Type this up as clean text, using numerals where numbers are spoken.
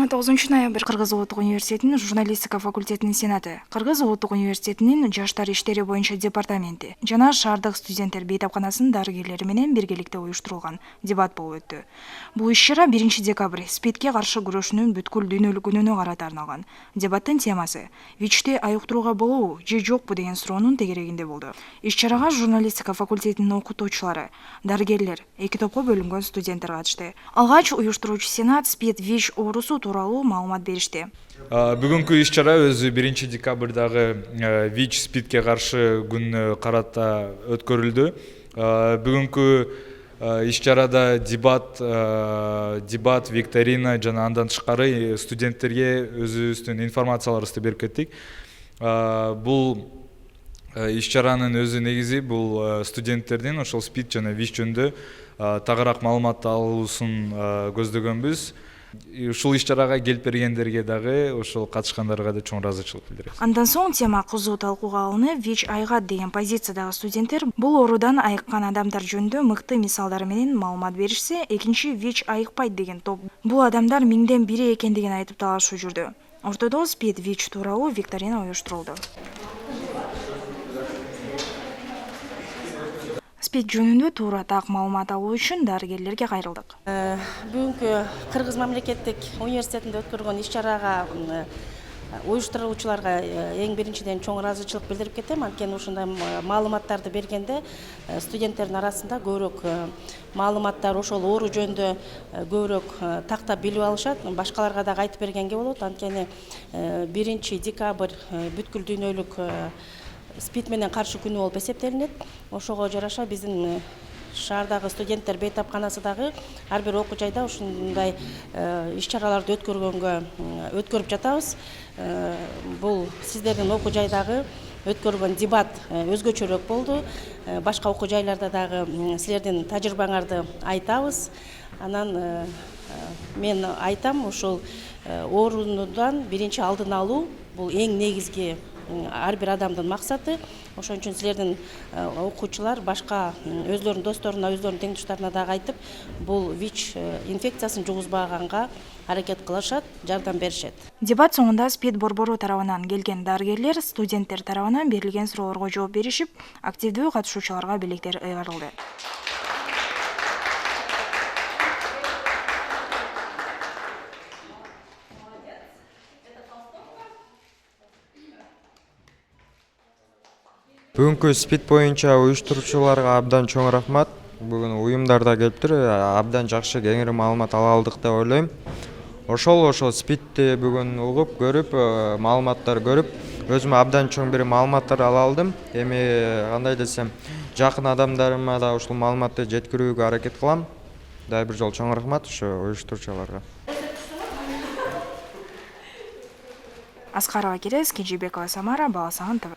29 Кыргыз Улуттук университетинин журналистика факультетинин сенаты, Кыргыз Улуттук университетинин жаштар иштери боюнча департаменти жана шаардык студенттер бейтапканасынын дарыгерлери менен биргеликте уюштурулган дебат болуп өттү. Бул иш-чара 1 декабрь СПИДке каршы күрөшүүнүн бүткүл дүйнөлүк күнүнө карата арналган. Дебаттын темасы ВИЧти айыктырууга болобу же жокпу деген суроонун тегерегинде болду. Иш-чарага журналистика факультетинин окутуучулары, дарыгерлер, эки топко бөлүнгөн студенттер катышты. Алгач уюштуруучу сенат СПИД ВИЧ оорусу тууралуу маалымат беришти. Бүгүнкү иш-чара өзү 1 декабрдагы ВИЧ СПИДке каршы күнүнө карата өткөрүлдү. Бүгүнкү иш-чарада дебат, викторина жана андан тышкары студенттерге өзүбүздүн информацияларыбызды берип кеттик. Бул иш-чаранын өзү негизи бул студенттердин ошол СПИД жана ВИЧ жөнүндө тагыраак маалымат алуусун көздөгөнбүз. Ушул иш-чарага келип бергендерге дагы, ошол катышкандарга да чоң ыраазычылык билдиребиз. Андан соң тема кызуу талкууга алынып, ВИЧ айыгат деген позициядагы студенттер бул оорудан айыккан адамдар жөнүндө мыкты мисалдар менен маалымат беришсе, экинчи ВИЧ айыкпайт деген топ бул адамдар миңден бири экендигин айтып талашуу жүрдү. Ортодо СПИД ВИЧ тууралуу викторина уюштурулду. СПИД жөнүндө туура так маалымат алуу үчүн дарыгерлерге кайрылдык. Бүгүнкү Кыргыз мамлекеттик университетинде өткөргөн иш-чарага уюштуруучуларга эң биринчиден чоң ыраазычылык билдирип кетем. Анткени ушундай маалыматтарды бергенде студенттердин арасында көбүрөөк маалыматтар ошол оору жөнүндө көбүрөөк тактап билип алышат. Башкаларга дагы айтып бергенге болот. Анткени 1 декабрь бүткүл дүйнөлүк СПИД менен каршы күнү болуп эсептелинет. Ошого жараша биздин шаардагы студенттер бейтапканасы дагы ар бир окуу жайда ушундай иш-чараларды өткөрүп жатабыз. Бул сиздердин окуу жайдагы өткөргөн дебат өзгөчөрөөк болду. Башка окуу жайларда дагы силердин тажрыйбаңарды айтабыз. Анан мен айтам, ушул оорунудан биринчи алдын алуу бул эң негизги ар бир адамдын максаты. Ошон үчүн силердин окуучулар башка өзлөрүнүн досторуна, өзлөрүнүн теңдошторуна дагы айтып, бул ВИЧ инфекциясын жугузбаганга аракет кылышат, жардам беришет. Дебат соңунда СПИД борбору тарабынан келген дарыгерлер студенттер тарабынан берилген суроолорго жооп беришип, активдүү катышуучуларга белектер ыйгарылды. Бүгүнкү СПИД боюнча уюштуруучуларга абдан чоң рахмат. Бүгүн уюмдар да келиптир, абдан жакшы кеңири маалымат ала алдык деп ойлойм. Ошол СПИДти бүгүн угуп, көрүп, маалыматтар көрүп, өзүм абдан чоң бир маалыматтар ала алдым. Эми кандай десем, жакын адамдарыма да ушул маалыматты жеткирүүгө аракет кылам. Дагы бир жолу чоң рахмат ушу уюштуруучуларга. Аскарова Керес, Кенжебекова Самара, Бала Сагын ТВ.